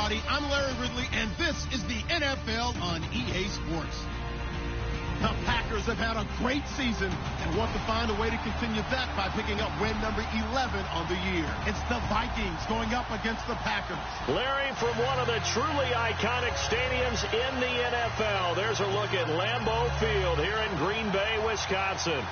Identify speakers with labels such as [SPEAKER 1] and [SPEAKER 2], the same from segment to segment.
[SPEAKER 1] everybody. I'm Larry Ridley, and this is the NFL on EA Sports. The Packers have had a great season and want to find a way to continue that by picking up win number 11 on the year. It's the Vikings going up against the Packers.
[SPEAKER 2] Larry, from one of the truly iconic stadiums in the NFL, there's a look at Lambeau Field here in Green Bay, Wisconsin.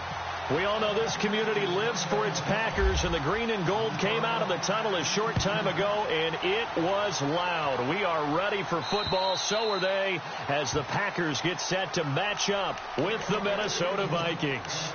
[SPEAKER 2] We all know this community lives for its Packers, and the green and gold came out of the tunnel a short time ago, and it was loud. We are ready for football. So are they, as the Packers get set to match up with the Minnesota Vikings.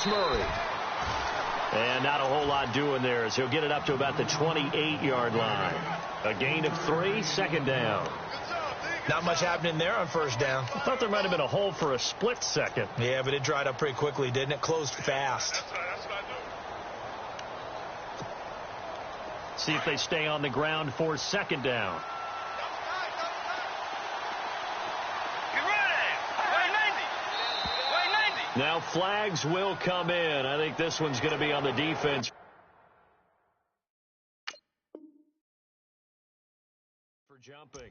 [SPEAKER 2] Murray. And not a whole lot doing there as he'll get it up to about the 28-yard line. A gain of 3, second down.
[SPEAKER 3] Not much happening there on first down.
[SPEAKER 2] I thought there might have been a hole for a split second.
[SPEAKER 3] Yeah, but it dried up pretty quickly, didn't it? Closed fast.
[SPEAKER 2] See if they stay on the ground for second down. Now flags will come in. I think this one's going to be on the defense. For jumping.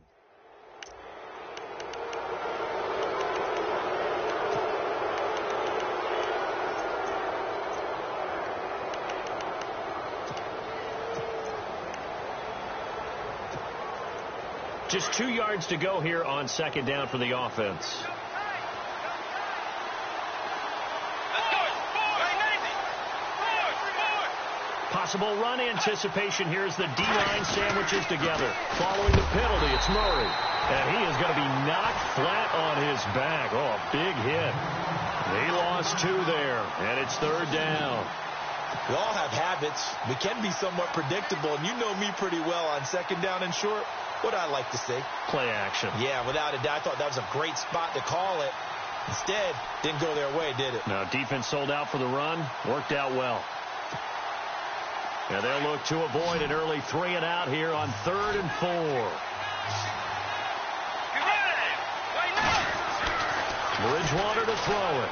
[SPEAKER 2] Just 2 yards to go here on second down for the offense. Possible run anticipation. Here's the D-line sandwiches together. Following the penalty, it's Murray. And he is going to be knocked flat on his back. Oh, a big hit. He lost 2 there, and it's third down.
[SPEAKER 3] We all have habits. We can be somewhat predictable, and you know me pretty well on second down and short. What I like to say?
[SPEAKER 2] Play action.
[SPEAKER 3] Yeah, without a doubt. I thought that was a great spot to call it. Instead, didn't go their way, did it?
[SPEAKER 2] No, defense sold out for the run. Worked out well. Now they'll look to avoid an early 3 and out here on 3rd and 4. Bridgewater to throw it.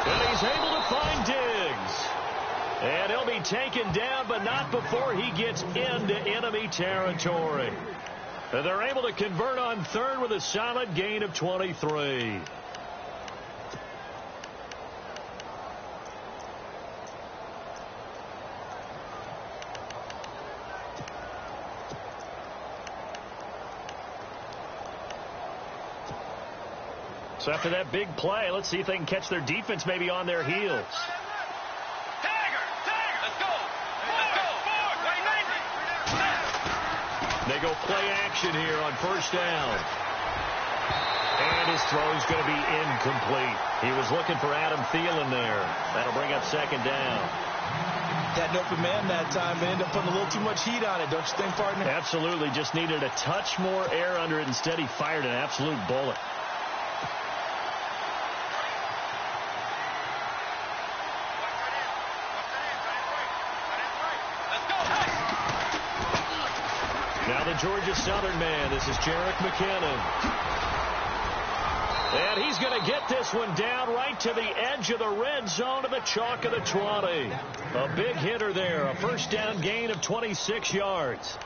[SPEAKER 2] And he's able to find Diggs. And he'll be taken down, but not before he gets into enemy territory. And they're able to convert on 3rd with a solid gain of 23. So after that big play, let's see if they can catch their defense maybe on their heels. They go play action here on first down. And his throw's going to be incomplete. He was looking for Adam Thielen there. That'll bring up second down.
[SPEAKER 3] Had an open man that time, but ended up putting a little too much heat on it, don't you think, partner?
[SPEAKER 2] Absolutely. Just needed a touch more air under it. Instead, he fired an absolute bullet. Now the Georgia Southern man. This is Jerick McKinnon. And he's going to get this one down right to the edge of the red zone of the chalk of the 20. A big hitter there. A first down gain of 26 yards.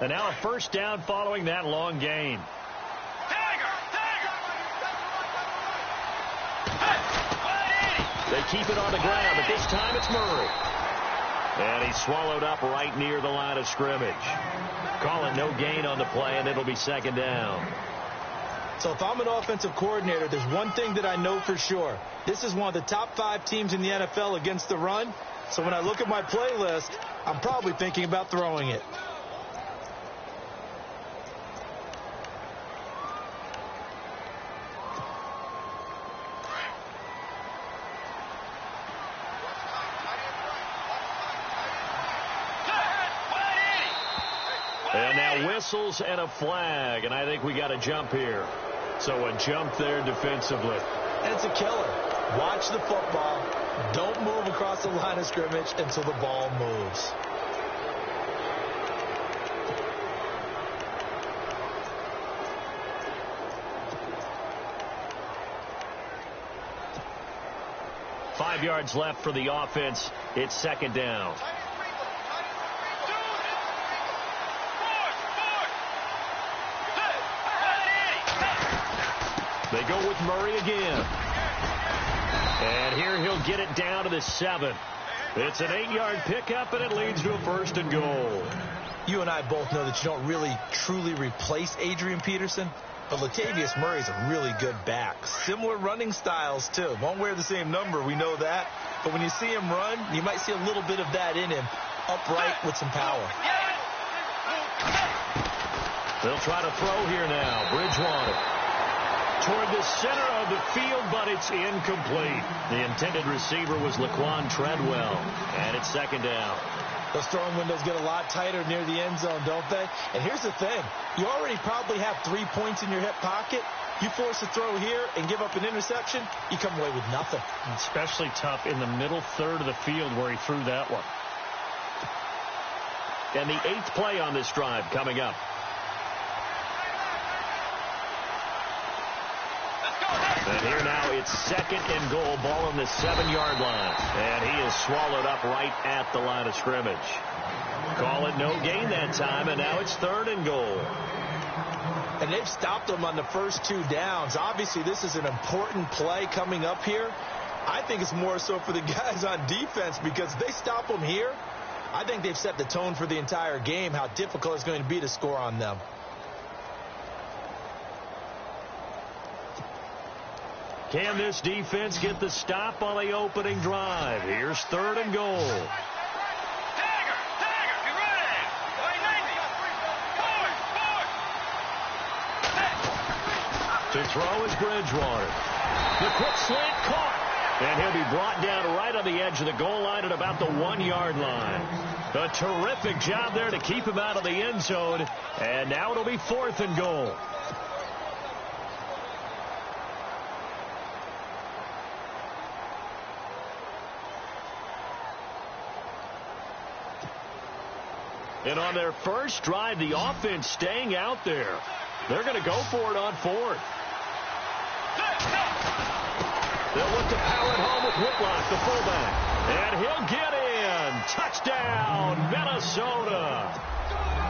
[SPEAKER 2] And now a first down following that long gain. They keep it on the ground, but this time it's Murray. And he's swallowed up right near the line of scrimmage. Calling no gain on the play, and it'll be second down.
[SPEAKER 3] So if I'm an offensive coordinator, there's one thing that I know for sure. This is one of the top 5 teams in the NFL against the run. So when I look at my play list, I'm probably thinking about throwing it.
[SPEAKER 2] And now whistles and a flag, and I think we got a jump here. So a jump there defensively.
[SPEAKER 3] And it's a killer. Watch the football. Don't move across the line of scrimmage until the ball moves.
[SPEAKER 2] Five yards left for the offense. It's second down. They go with Murray again. And here he'll get it down to the 7. It's an 8-yard pickup, and it leads to a 1st and goal.
[SPEAKER 3] You and I both know that you don't really truly replace Adrian Peterson, but Latavius Murray is a really good back. Similar running styles, too. Won't wear the same number, we know that. But when you see him run, you might see a little bit of that in him, upright with some power.
[SPEAKER 2] They'll try to throw here now. Bridgewater toward the center of the field, but it's incomplete. The intended receiver was Laquan Treadwell, and it's second down.
[SPEAKER 3] Those throwing windows get a lot tighter near the end zone, don't they? And here's the thing. You already probably have 3 points in your hip pocket. You force a throw here and give up an interception, you come away with nothing.
[SPEAKER 2] Especially tough in the middle third of the field where he threw that one. And the 8th play on this drive coming up. And here now it's second and goal, ball on the 7-yard line. And he is swallowed up right at the line of scrimmage. Call it no gain that time, and now it's 3rd and goal.
[SPEAKER 3] And they've stopped him on the first 2 downs. Obviously, this is an important play coming up here. I think it's more so for the guys on defense because if they stop him here, I think they've set the tone for the entire game, how difficult it's going to be to score on them.
[SPEAKER 2] Can this defense get the stop on the opening drive? Here's 3rd and goal. To throw is Bridgewater. The quick slant caught. And he'll be brought down right on the edge of the goal line at about the 1-yard line. A terrific job there to keep him out of the end zone. And now it'll be 4th and goal. And on their first drive, the offense staying out there. They're going to go for it on 4th. They'll look to power it home with Whitlock, the fullback. And he'll get in. Touchdown, Minnesota.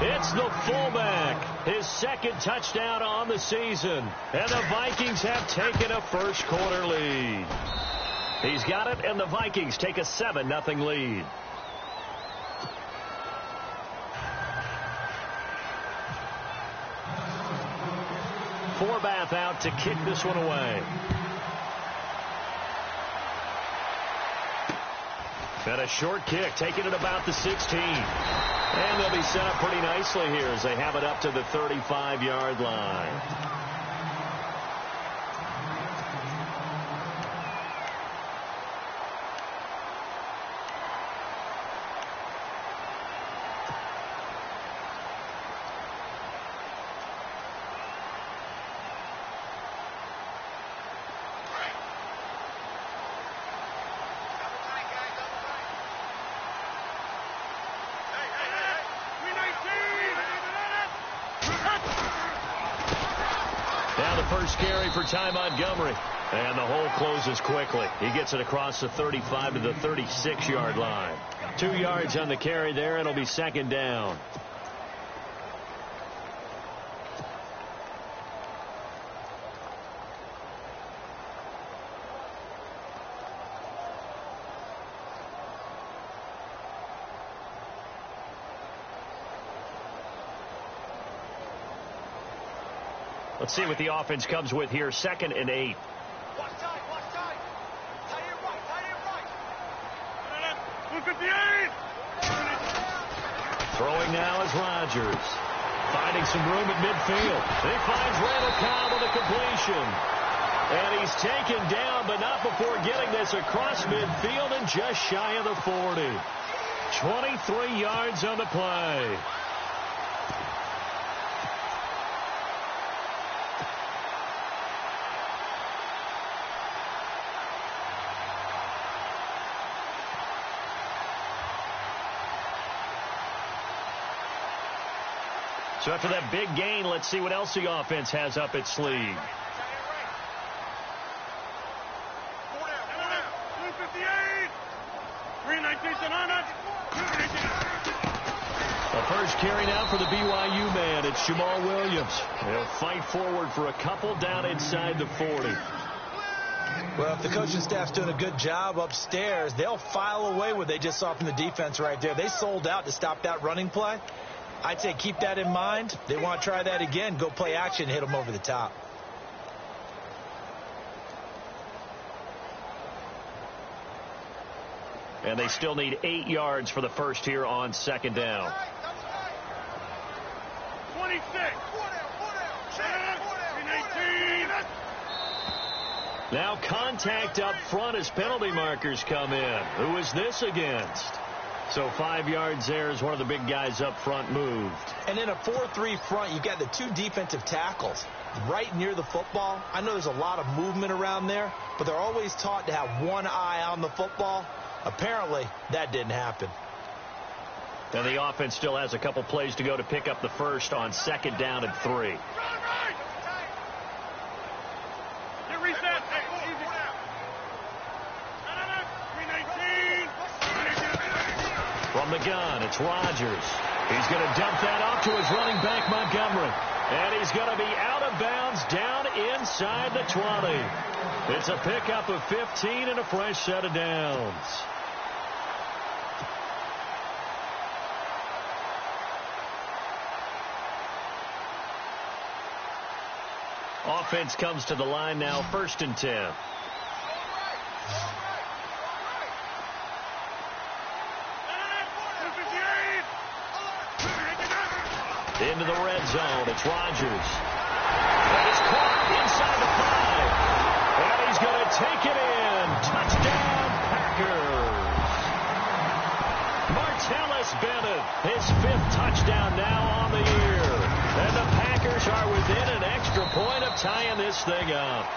[SPEAKER 2] It's the fullback. His 2nd touchdown on the season. And the Vikings have taken a first-quarter lead. He's got it, and the Vikings take a 7-0 lead. Forbath out to kick this one away. And a short kick, taking it about the 16. And they'll be set up pretty nicely here as they have it up to the 35-yard line. First carry for Ty Montgomery. And the hole closes quickly. He gets it across the 35 to the 36-yard line. 2 yards on the carry there. It'll be second down. Let's see what the offense comes with here. 2nd and 8.
[SPEAKER 4] Watch tight, watch tight. Tight end right, tight end right. Look at the 8.
[SPEAKER 2] Throwing now is Rodgers. Finding some room at midfield. He finds Randall Cobb with a completion. And he's taken down, but not before getting this across midfield and just shy of the 40. 23 yards on the play. So after that big gain, let's see what else the offense has up its sleeve. The first carry now for the BYU man. It's Jamal Williams. He'll fight forward for a couple down inside the 40.
[SPEAKER 3] Well, if the coaching staff's doing a good job upstairs, they'll file away what they just saw from the defense right there. They sold out to stop that running play. I'd say keep that in mind. They want to try that again. Go play action, hit them over the top.
[SPEAKER 2] And they still need 8 yards for the first here on second down.
[SPEAKER 4] 26.
[SPEAKER 2] Now contact up front as penalty markers come in. Who is this against? So 5 yards there as one of the big guys up front moved.
[SPEAKER 3] And in a 4-3 front, you've got the 2 defensive tackles right near the football. I know there's a lot of movement around there, but they're always taught to have one eye on the football. Apparently, that didn't happen.
[SPEAKER 2] And the offense still has a couple plays to go to pick up the first on second down and 3. From the gun, it's Rodgers. He's going to dump that off to his running back, Montgomery. And he's going to be out of bounds down inside the 20. It's a pickup of 15 and a fresh set of downs. Offense comes to the line now, 1st and 10. Into the red zone. It's Rodgers. That is caught inside the 5. And he's going to take it in. Touchdown, Packers. Martellus Bennett, his 5th touchdown now on the year. And the Packers are within an extra point of tying this thing up.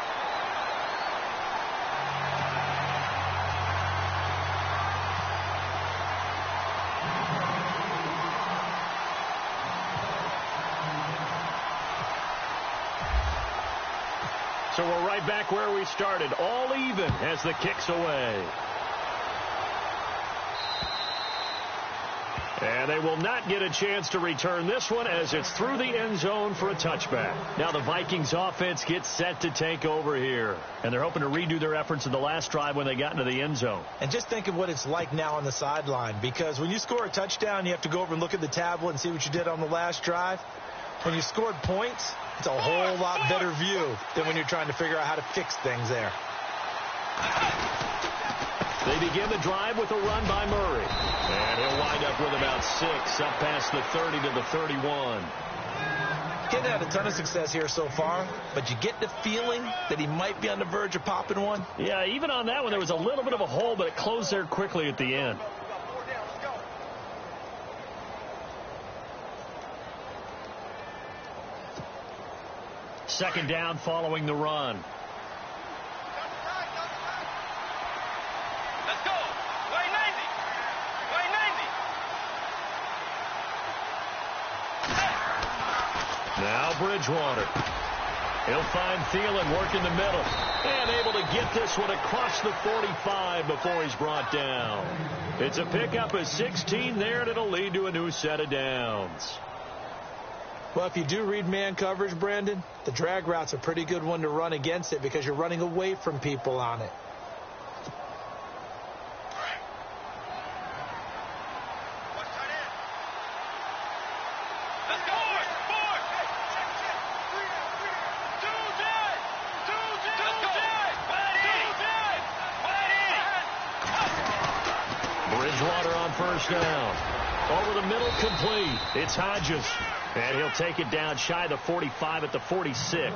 [SPEAKER 2] So we're right back where we started, all even as the kick's away. And they will not get a chance to return this one as it's through the end zone for a touchback. Now the Vikings offense gets set to take over here. And they're hoping to redo their efforts in the last drive when they got into the end zone.
[SPEAKER 3] And just think of what it's like now on the sideline. Because when you score a touchdown, you have to go over and look at the tablet and see what you did on the last drive. When you scored points, it's a whole lot better view than when you're trying to figure out how to fix things there.
[SPEAKER 2] They begin the drive with a run by Murray. And he'll wind up with about 6 up past the 30 to the 31.
[SPEAKER 3] Getting had a ton of success here so far, but you get the feeling that he might be on the verge of popping one.
[SPEAKER 2] Yeah, even on that one, there was a little bit of a hole, but it closed there quickly at the end. Second down following the run.
[SPEAKER 4] Let's go. Way 90. Way 90.
[SPEAKER 2] Now Bridgewater. He'll find Thielen working the middle. And able to get this one across the 45 before he's brought down. It's a pickup of 16 there, and it'll lead to a new set of downs.
[SPEAKER 3] Well, if you do read man coverage, Brandon, the drag route's a pretty good one to run against it because you're running away from people on it.
[SPEAKER 2] Bridgewater on first down. Over the middle, complete. It's Hodges. And he'll take it down shy of the 45 at the 46.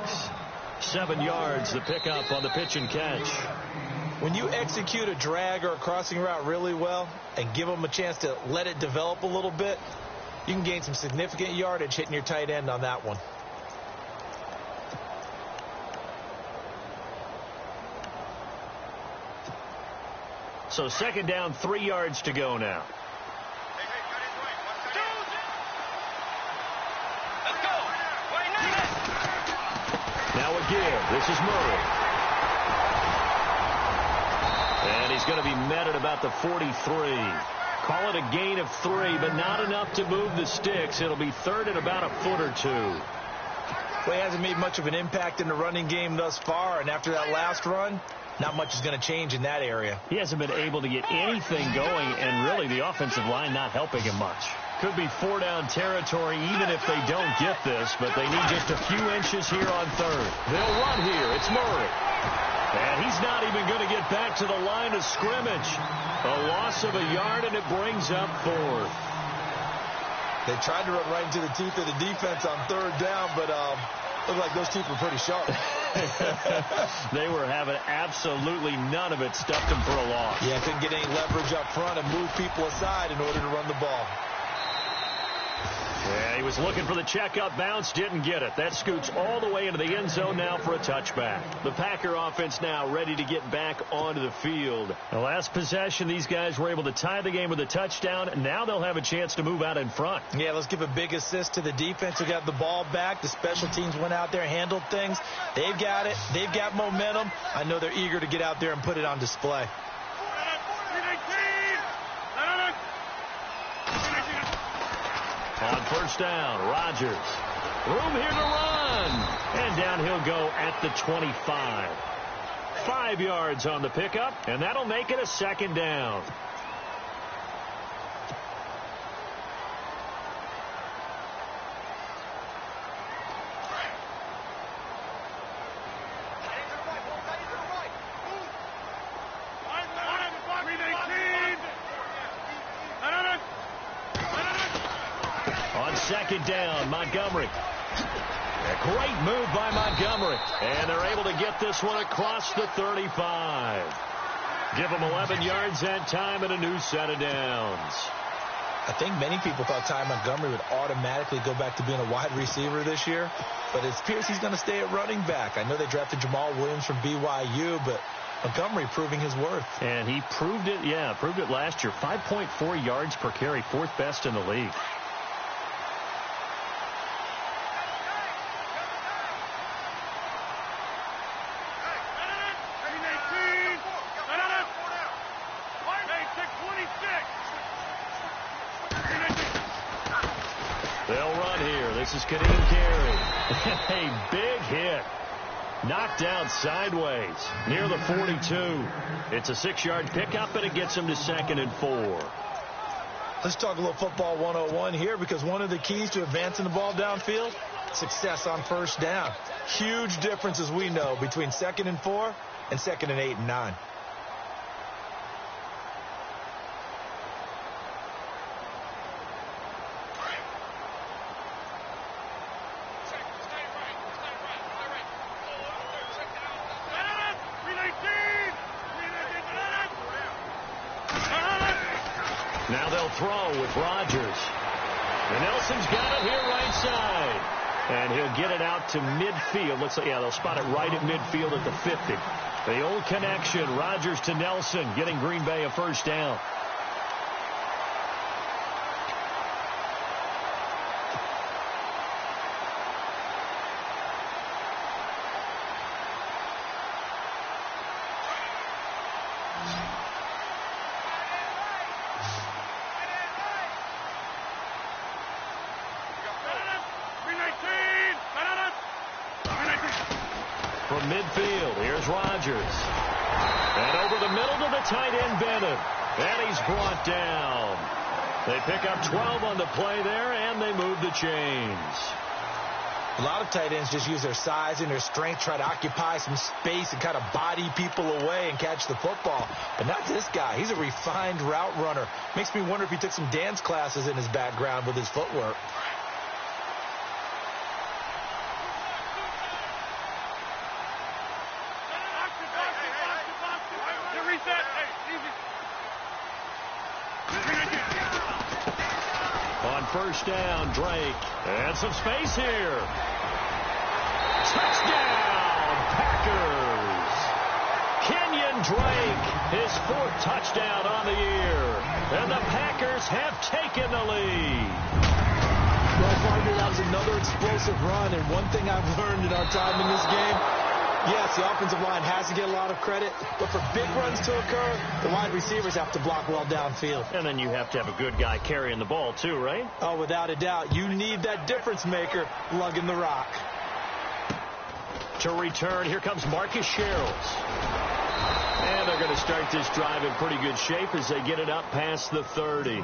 [SPEAKER 2] 7 yards, the pickup on the pitch and catch.
[SPEAKER 3] When you execute a drag or a crossing route really well and give them a chance to let it develop a little bit, you can gain some significant yardage hitting your tight end on that one.
[SPEAKER 2] So second down, 3 yards to go now. give. This is Murray. And he's going to be met at about the 43. Call it a gain of 3, but not enough to move the sticks. It'll be third and about a foot or 2.
[SPEAKER 3] Well, he hasn't made much of an impact in the running game thus far, and after that last run, not much is going to change in that area.
[SPEAKER 2] He hasn't been able to get anything going, and really the offensive line not helping him much. Could be 4-down territory even if they don't get this, but they need just a few inches here on third. They'll run here. It's Murray. And he's not even going to get back to the line of scrimmage. A loss of a yard, and it brings up fourth.
[SPEAKER 3] They tried to run right into the teeth of the defense on third down, but looked like those teeth were pretty sharp.
[SPEAKER 2] They were having absolutely none of it. Stuffed them for a loss.
[SPEAKER 3] Yeah, couldn't get any leverage up front and move people aside in order to run the ball.
[SPEAKER 2] Yeah, he was looking for the checkup bounce, didn't get it. That scoots all the way into the end zone now for a touchback. The Packer offense now ready to get back onto the field. The last possession, these guys were able to tie the game with a touchdown. Now they'll have a chance to move out in front.
[SPEAKER 3] Yeah, let's give a big assist to the defense who got the ball back. The special teams went out there, handled things. They've got it. They've got momentum. I know they're eager to get out there and put it on display.
[SPEAKER 2] On first down, Rodgers. Room here to run. And down he'll go at the 25. 5 yards on the pickup, and that'll make it a second down. Second down, Montgomery. A great move by Montgomery. And they're able to get this one across the 35. Give them 11 yards that time and a new set of downs.
[SPEAKER 3] I think many people thought Ty Montgomery would automatically go back to being a wide receiver this year, but it appears he's going to stay at running back. I know they drafted Jamal Williams from BYU, but Montgomery proving his worth.
[SPEAKER 2] And he proved it, proved it last year. 5.4 yards per carry, 4th best in the league. They'll run here. This is Kadeem Carey. A big hit. Knocked down sideways near the 42. It's a 6-yard pickup, and it gets him to 2nd and 4.
[SPEAKER 3] Let's talk a little football 101 here, because one of the keys to advancing the ball downfield, success on first down. Huge difference, as we know, between 2nd and 4 and 2nd and 8 and 9.
[SPEAKER 2] Now they'll throw with Rodgers. And Nelson's got it here right side. And he'll get it out to midfield. Looks like, they'll spot it right at midfield at the 50. The old connection, Rodgers to Nelson, getting Green Bay a first down. From midfield, here's Rodgers. And over the middle to the tight end, Bennett. And he's brought down. They pick up 12 on the play there, and they move the chains.
[SPEAKER 3] A lot of tight ends just use their size and their strength, try to occupy some space and kind of body people away and catch the football. But not this guy. He's a refined route runner. Makes me wonder if he took some dance classes in his background with his footwork.
[SPEAKER 2] On first down, Drake. And some space here. Touchdown, Packers. Kenyon Drake, his 4th touchdown on the year. And the Packers have taken the lead.
[SPEAKER 3] Well, partner, that was another explosive run. And one thing I've learned in our time in this game, Yes, the offensive line has to get a lot of credit, but for big runs to occur, the wide receivers have to block well downfield.
[SPEAKER 2] And then you have to have a good guy carrying the ball too, right?
[SPEAKER 3] Oh, without a doubt. You need that difference maker lugging the rock.
[SPEAKER 2] To return, here comes Marcus Sherrills. And they're going to start this drive in pretty good shape as they get it up past the 30.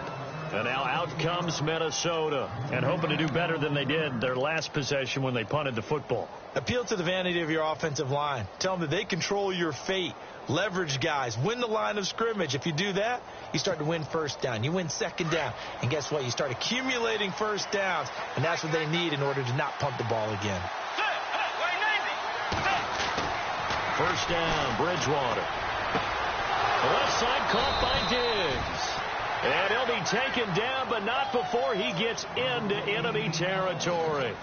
[SPEAKER 2] And now out comes Minnesota, and hoping to do better than they did their last possession when they punted the football.
[SPEAKER 3] Appeal to the vanity of your offensive line. Tell them that they control your fate. Leverage guys. Win the line of scrimmage. If you do that, you start to win first down. You win second down. And guess what? You start accumulating first downs, and that's what they need in order to not punt the ball again.
[SPEAKER 2] First down, Bridgewater. The left side caught by Diggs. And he'll be taken down, but not before he gets into enemy territory.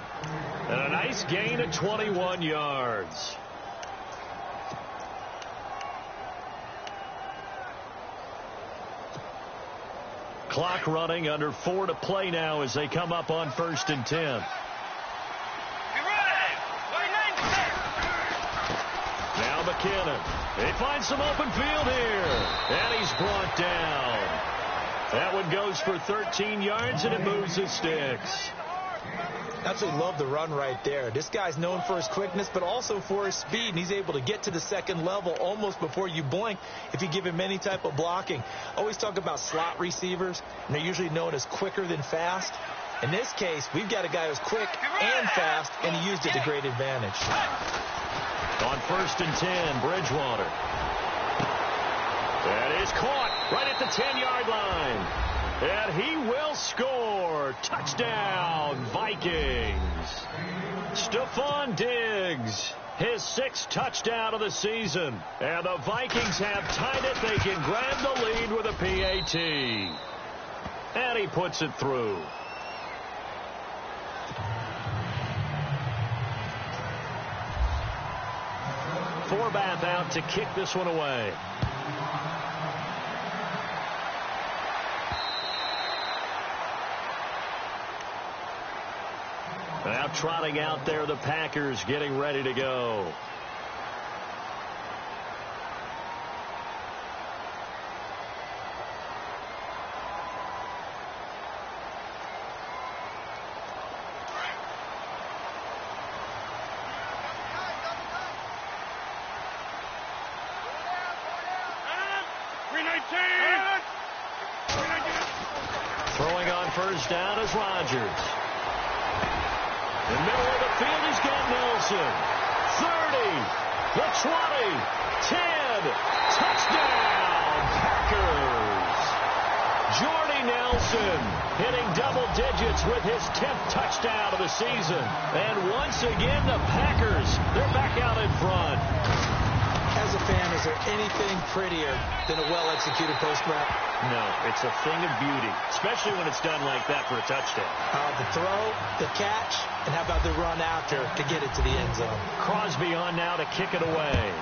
[SPEAKER 2] And a nice gain of 21 yards. Clock running, under 4 to play now as they come up on 1st and 10. Now McKinnon. They find some open field here. And he's brought down. That one goes for 13 yards, and it moves the sticks.
[SPEAKER 3] Absolutely love the run right there. This guy's known for his quickness, but also for his speed, and he's able to get to the second level almost before you blink if you give him any type of blocking. Always talk about slot receivers, and they're usually known as quicker than fast. In this case, we've got a guy who's quick and fast, and he used it to great advantage.
[SPEAKER 2] On 1st and 10, Bridgewater. That is caught right at the 10-yard line. And he will score. Touchdown, Vikings. Stephon Diggs, his 6th touchdown of the season. And the Vikings have tied it. They can grab the lead with a PAT. And he puts it through. Forbath out to kick this one away. Now trotting out there, the Packers getting ready to go. Throwing on first down is Rodgers. In the middle of the field, he's got Nelson. 30, the 20, 10, touchdown, Packers. Jordy Nelson hitting double digits with his 10th touchdown of the season. And once again, the Packers, they're back out in front.
[SPEAKER 3] As a fan, is there anything prettier than a well-executed post route?
[SPEAKER 2] No, it's a thing of beauty, especially when it's done like that for a touchdown.
[SPEAKER 3] The throw, the catch, and how about the run after to get it to the end zone?
[SPEAKER 2] Crosby on now to kick it away.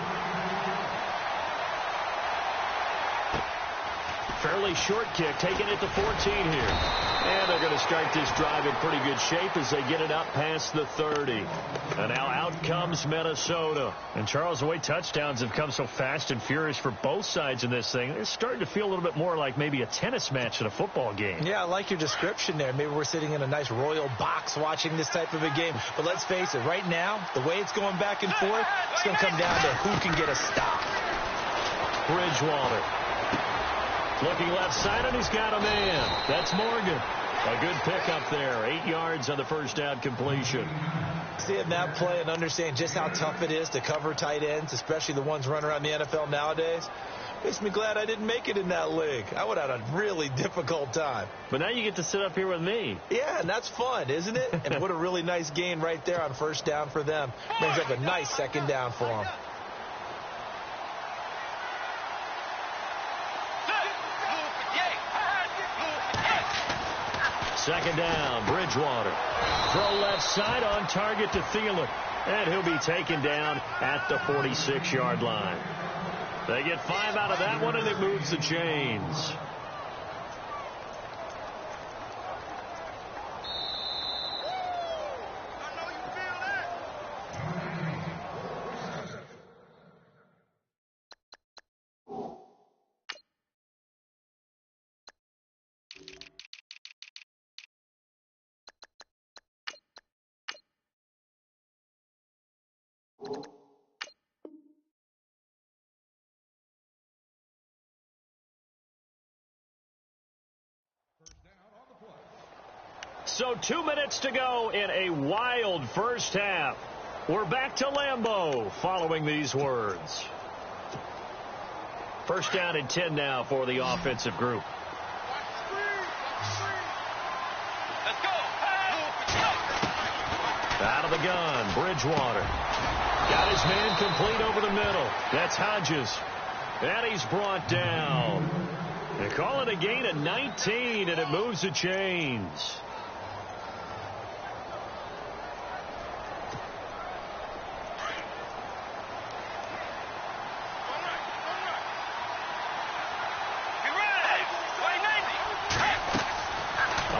[SPEAKER 2] Fairly short kick, taking it to 14 here. And they're going to start this drive in pretty good shape as they get it up past the 30. And now out comes Minnesota. And Charles, the way touchdowns have come so fast and furious for both sides in this thing, it's starting to feel a little bit more like maybe a tennis match in a football game.
[SPEAKER 3] Yeah, I like your description there. Maybe we're sitting in a nice royal box watching this type of a game. But let's face it, right now, the way it's going back and forth, it's going to come down to who can get a stop.
[SPEAKER 2] Bridgewater. Looking left side, and he's got a man. That's Morgan. A good pickup there. 8 yards on the first down completion.
[SPEAKER 3] Seeing that play and understand just how tough it is to cover tight ends, especially the ones running around the NFL nowadays, makes me glad I didn't make it in that league. I would have had a really difficult time.
[SPEAKER 2] But now you get to sit up here with me.
[SPEAKER 3] Yeah, and that's fun, isn't it? And what a really nice gain right there on first down for them. Brings up a nice second down for them.
[SPEAKER 2] Second down, Bridgewater. Throw left side on target to Thielen. And he'll be taken down at the 46-yard line. They get 5 out of that one, and it moves the chains. So 2 minutes to go in a wild first half. We're back to Lambeau following these words. First down and 10 now for the offensive group.
[SPEAKER 4] Let's go.
[SPEAKER 2] Out of the gun, Bridgewater. Got his man complete over the middle. That's Hodges. And he's brought down. They call it a gain of 19, and it moves the chains.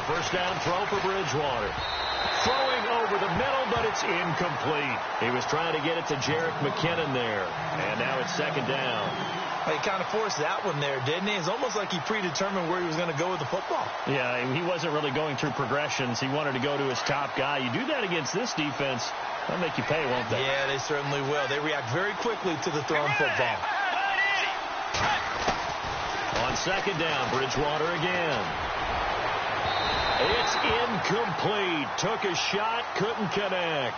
[SPEAKER 2] First down throw for Bridgewater. Throwing over the middle, but it's incomplete. He was trying to get it to Jerick McKinnon there. And now it's second down.
[SPEAKER 3] Well, he kind of forced that one there, didn't he? It's almost like he predetermined where he was going to go with the football.
[SPEAKER 2] Yeah, he wasn't really going through progressions. He wanted to go to his top guy. You do that against this defense, they'll make you pay, won't they?
[SPEAKER 3] Yeah, they certainly will. They react very quickly to the thrown football.
[SPEAKER 2] On second down, Bridgewater again. It's incomplete. Took a shot, couldn't connect.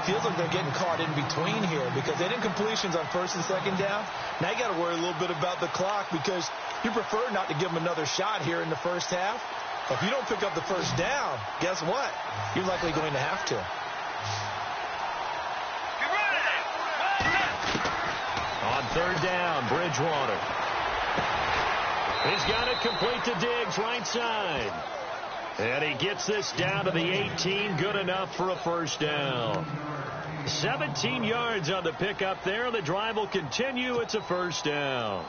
[SPEAKER 3] Feels like they're getting caught in between here because they did incompletions on first and second down. Now you got to worry a little bit about the clock because you prefer not to give them another shot here in the first half. If you don't pick up the first down, guess what? You're likely going to have to.
[SPEAKER 2] On third down, Bridgewater. He's got it complete to Diggs, right side. And he gets this down to the 18, good enough for a first down. 17 yards on the pickup there. The drive will continue. It's a first down.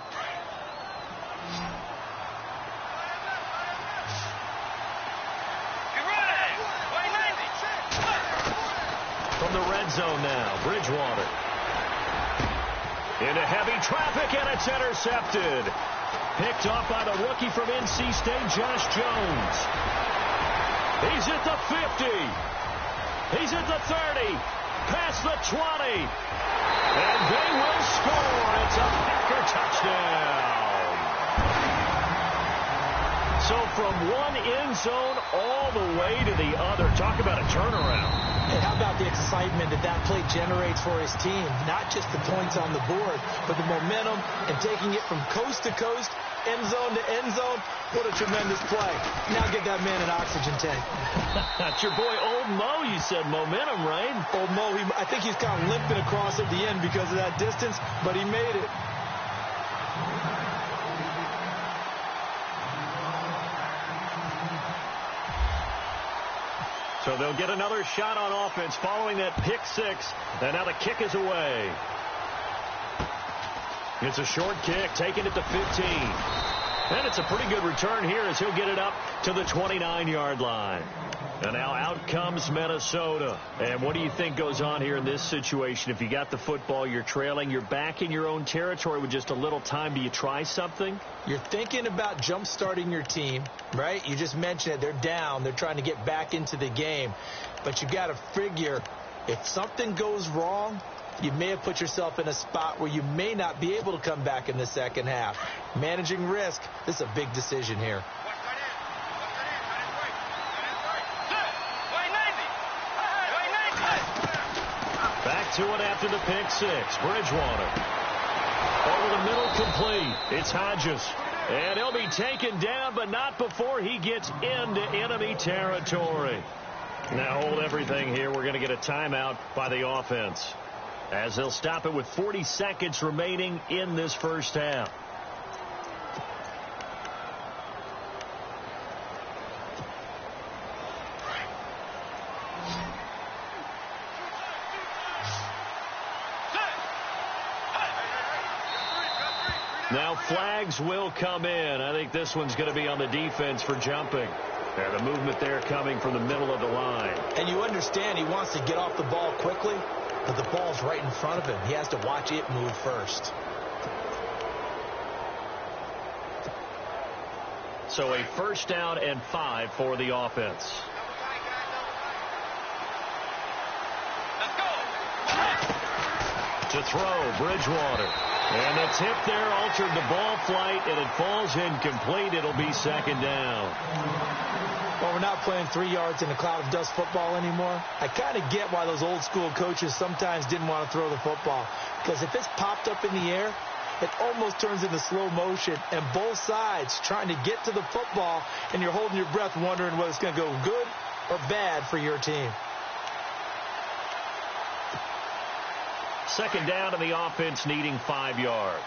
[SPEAKER 2] From the red zone now, Bridgewater. Into heavy traffic, and it's intercepted. Picked off by the rookie from NC State, Josh Jones. He's at the 50. He's at the 30. Past the 20. And they will score. It's a Packer touchdown. So from one end zone all the way to the other. Talk about a turnaround.
[SPEAKER 3] And how about the excitement that that play generates for his team? Not just the points on the board, but the momentum and taking it from coast to coast, end zone to end zone. What a tremendous play. Now get that man an oxygen tank.
[SPEAKER 2] That's your boy Old Mo. You said momentum, right?
[SPEAKER 3] Old Mo, I think he's kind of limping across at the end because of that distance, but he made it.
[SPEAKER 2] So they'll get another shot on offense following that pick six. And now the kick is away. It's a short kick, taking it to 15. And it's a pretty good return here as he'll get it up to the 29-yard line. And now out comes Minnesota. And what do you think goes on here in this situation? If you got the football, you're trailing, you're back in your own territory with just a little time. Do you try something?
[SPEAKER 3] You're thinking about jump-starting your team, right? You just mentioned it. They're down. They're trying to get back into the game. But you got to figure if something goes wrong, you may have put yourself in a spot where you may not be able to come back in the second half. Managing risk, this is a big decision here.
[SPEAKER 2] Back to it after the pick six. Bridgewater. Over the middle, complete. It's Hodges. And he'll be taken down, but not before he gets into enemy territory. Now hold everything here. We're going to get a timeout by the offense, as they'll stop it with 40 seconds remaining in this first half. Now flags will come in. I think this one's going to be on the defense for jumping. And the movement there coming from the middle of the line.
[SPEAKER 3] And you understand he wants to get off the ball quickly, but the ball's right in front of him. He has to watch it move first.
[SPEAKER 2] So a first down and 5 for the offense. To throw, Bridgewater. And the tip there altered the ball flight, and it falls incomplete. It'll be second down.
[SPEAKER 3] Well, we're not playing 3 yards in a cloud of dust football anymore. I kind of get why those old school coaches sometimes didn't want to throw the football. Because if it's popped up in the air, it almost turns into slow motion, and both sides trying to get to the football, and you're holding your breath wondering whether it's going to go good or bad for your team.
[SPEAKER 2] Second down, and the offense needing 5 yards.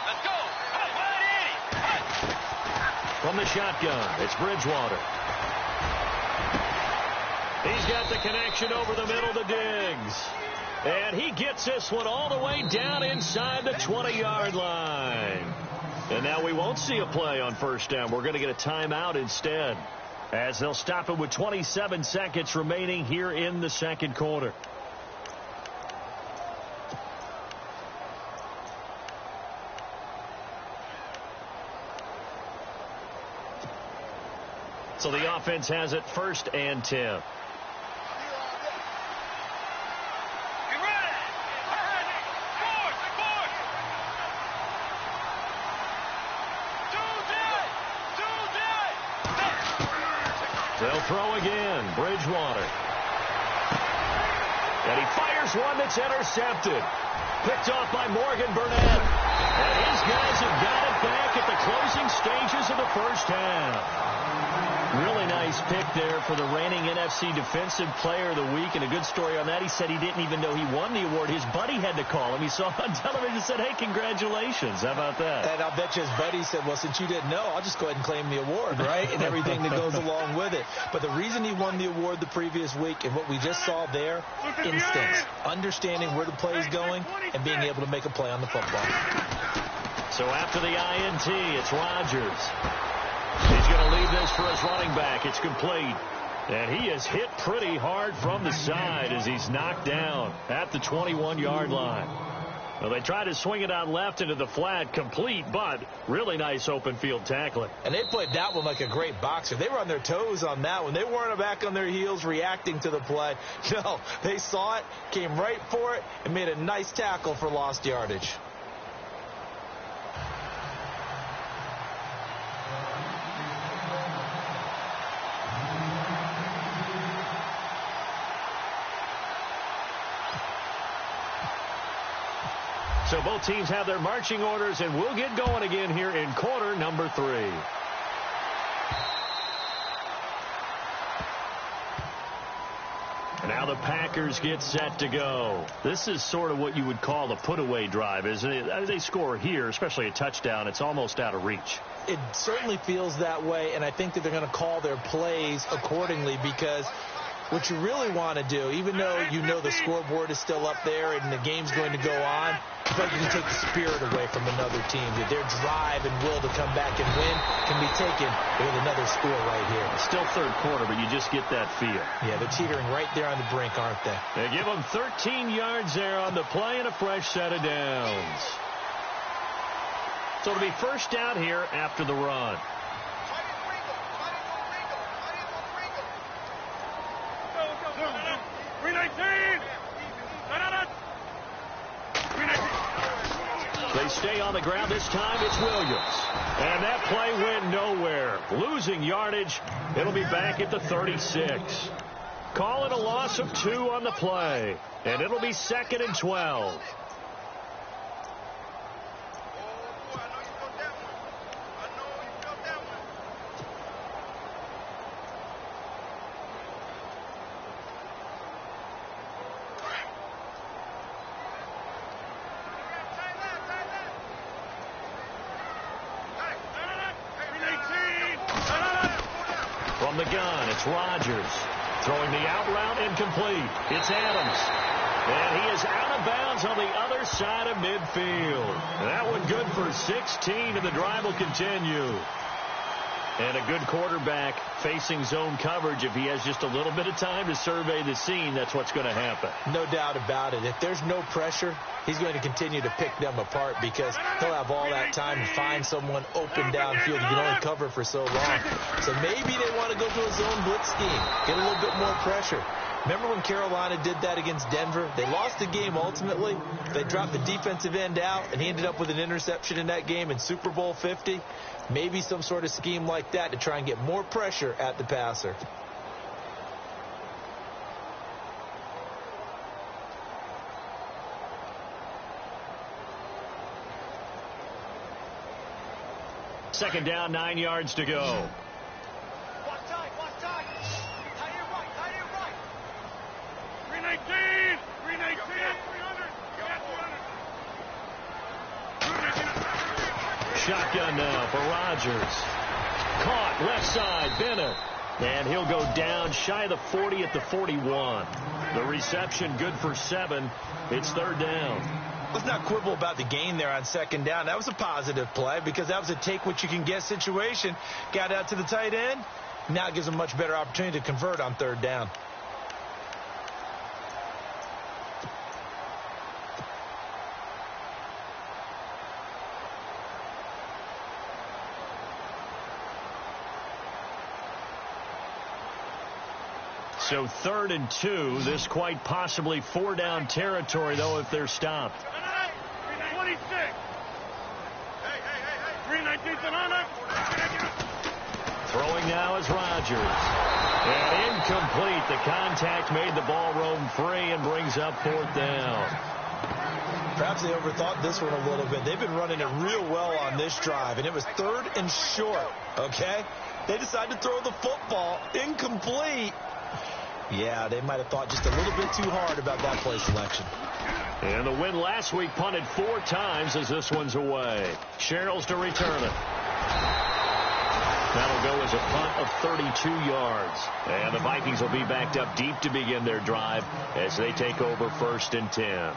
[SPEAKER 4] Let's go.
[SPEAKER 2] From the shotgun, it's Bridgewater. He's got the connection over the middle to Diggs. And he gets this one all the way down inside the 20-yard line. And now we won't see a play on first down. We're going to get a timeout instead, as they'll stop it with 27 seconds remaining here in the second quarter. So the offense has it 1st and 10. They'll throw again. Bridgewater. And he fires one that's intercepted. Picked off by Morgan Burnett. And his guys have got it back at the closing stages of the first half. Really nice pick there for the reigning NFC Defensive Player of the Week. And a good story on that. He said he didn't even know he won the award. His buddy had to call him. He saw on television and said, hey, congratulations. How about that?
[SPEAKER 3] And I'll bet you his buddy said, well, since you didn't know, I'll just go ahead and claim the award, right? And everything that goes along with it. But the reason he won the award the previous week and what we just saw there, instincts. Understanding where the play is going and being able to make a play on the football.
[SPEAKER 2] So after the INT, it's Rodgers. He's going to leave this for his running back. It's complete. And he is hit pretty hard from the side as he's knocked down at the 21-yard line. Well, they tried to swing it out left into the flat, complete, but really nice open field tackling.
[SPEAKER 3] And they played that one like a great boxer. They were on their toes on that one. They weren't back on their heels reacting to the play. No, they saw it, came right for it, and made a nice tackle for lost yardage.
[SPEAKER 2] So both teams have their marching orders, and we'll get going again here in quarter number 3. And now the Packers get set to go. This is sort of what you would call a put-away drive, isn't it? As they score here, especially a touchdown, it's almost out of reach.
[SPEAKER 3] It certainly feels that way, and I think that they're going to call their plays accordingly, because what you really want to do, even though you know the scoreboard is still up there and the game's going to go on, I feel like you can take the spirit away from another team. That their drive and will to come back and win can be taken with another score right here.
[SPEAKER 2] Still third quarter, but you just get that feel.
[SPEAKER 3] Yeah, they're teetering right there on the brink, aren't they?
[SPEAKER 2] They give them 13 yards there on the play and a fresh set of downs. So it'll be first down here after the run. They stay on the ground. This time it's Williams. And that play went nowhere. Losing yardage. It'll be back at the 36. Call it a loss of 2 on the play. And it'll be 2nd and 12. From the gun, it's Rodgers. Throwing the out route incomplete. It's Adams. And he is out of bounds on the other side of midfield. That one good for 16, and the drive will continue. And a good quarterback facing zone coverage. If he has just a little bit of time to survey the scene, that's what's going to happen.
[SPEAKER 3] No doubt about it. If there's no pressure, he's going to continue to pick them apart, because he'll have all that time to find someone open downfield. You can only cover for so long. So maybe they want to go to a zone blitz scheme, get a little bit more pressure. Remember when Carolina did that against Denver? They lost the game ultimately. They dropped the defensive end out, and he ended up with an interception in that game in Super Bowl 50. Maybe some sort of scheme like that to try and get more pressure at the passer.
[SPEAKER 2] Second down, 9 yards to go.
[SPEAKER 4] Watch tight, watch tight. Tight end right, tight end right. 319, 319, 300.
[SPEAKER 2] Shotgun now for Rodgers. Caught left side, Bennett. And he'll go down shy of the 40 at the 41. The reception good for 7. It's third down.
[SPEAKER 3] Let's not quibble about the gain there on second down. That was a positive play because that was a take-what-you-can-get situation. Got out to the tight end. Now it gives them a much better opportunity to convert on third down.
[SPEAKER 2] So 3rd and 2. This quite possibly 4-down territory, though, if they're stopped.
[SPEAKER 4] 26. Hey. 319's an honor.
[SPEAKER 2] Throwing now is Rodgers. And incomplete. The contact made the ball roam free and brings up 4th down.
[SPEAKER 3] Perhaps they overthought this one a little bit. They've been running it real well on this drive, and it was 3rd and short, okay? They decided to throw the football incomplete. Yeah, they might have thought just a little bit too hard about that play selection.
[SPEAKER 2] And the win last week punted 4 times as this one's away. Sherrills to return it. That'll go as a punt of 32 yards. And the Vikings will be backed up deep to begin their drive as they take over 1st and 10.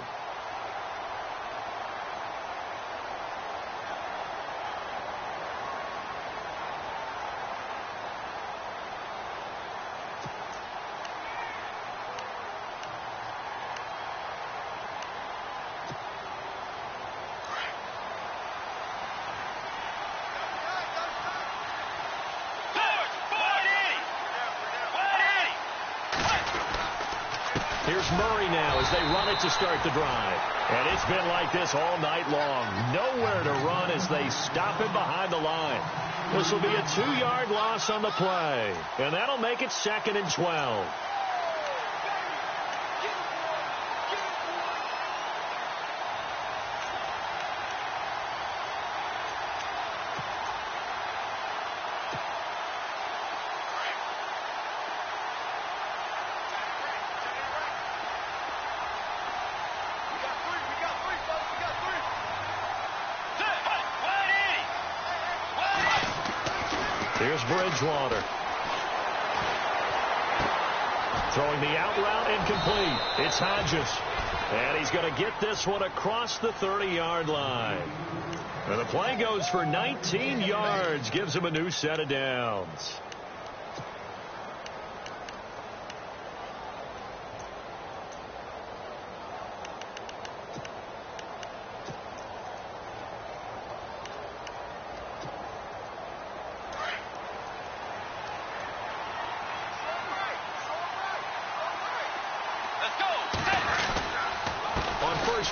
[SPEAKER 2] Here's Murray now as they run it to start the drive. And it's been like this all night long. Nowhere to run as they stop him behind the line. This will be a 2-yard loss on the play. And that'll make it 2nd and 12. Here's Bridgewater. Throwing the out route incomplete. It's Hodges. And he's going to get this one across the 30-yard line. And the play goes for 19 yards. Gives him a new set of downs.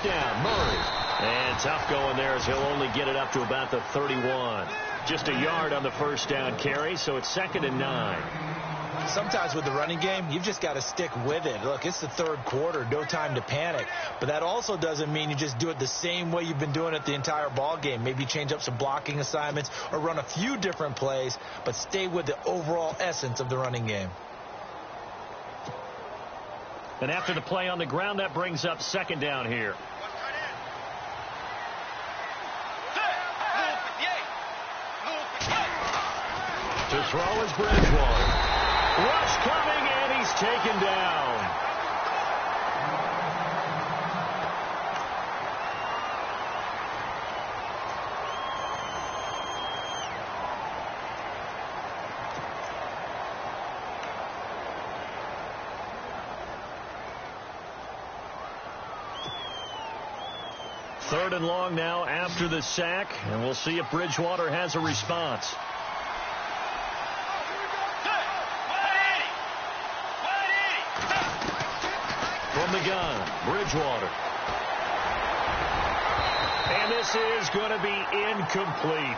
[SPEAKER 2] Down, Murray. And tough going there as he'll only get it up to about the 31. Just a yard on the first down carry, so it's 2nd and 9.
[SPEAKER 3] Sometimes with the running game, you've just got to stick with it. Look, it's the 3rd quarter, no time to panic. But that also doesn't mean you just do it the same way you've been doing it the entire ball game. Maybe change up some blocking assignments or run a few different plays, but stay with the overall essence of the running game.
[SPEAKER 2] And after the play on the ground, that brings up 2nd down here. To throw is Bridgewater. Rush coming, and he's taken down. Third and long now after the sack, and we'll see if Bridgewater has a response. from the gun, Bridgewater. And this is going to be incomplete.